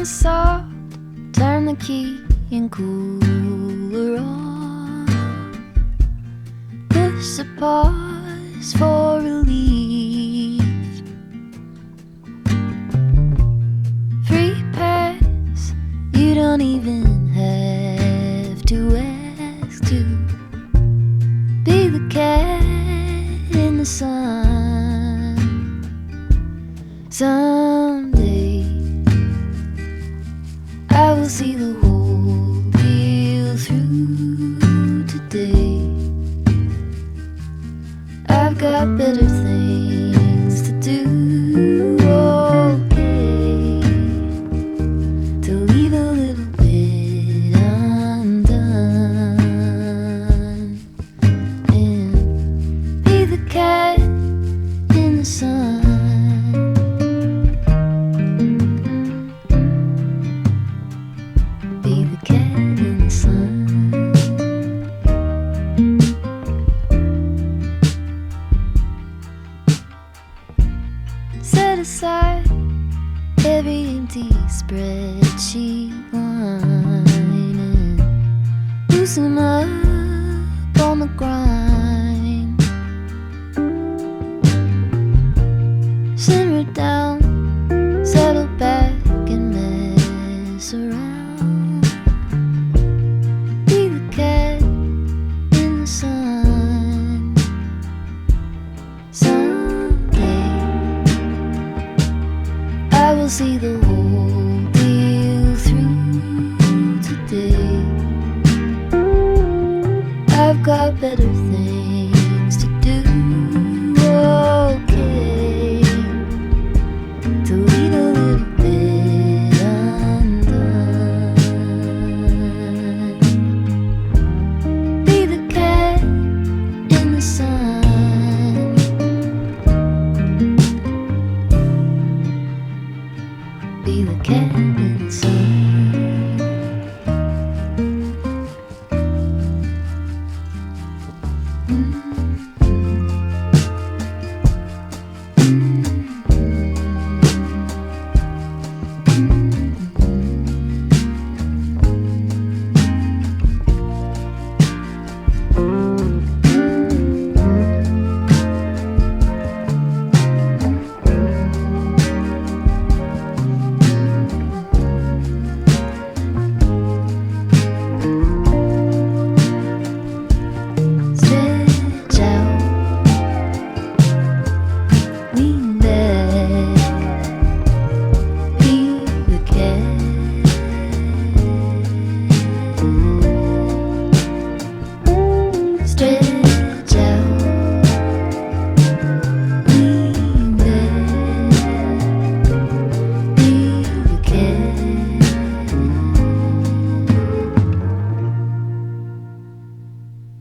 Soft, turn the key and cooler on. Push the pause for relief. Free pass, you don't even have to ask to be the cat in the sun. Someday I will see the whole deal through today. I've got better things to do, okay, to leave a little bit undone and be the cat in the sun. Be the cat in the sun. Set aside every empty spreadsheet line and loosen up on the grind. Simmer down, settle back and mess around. Someday I will see the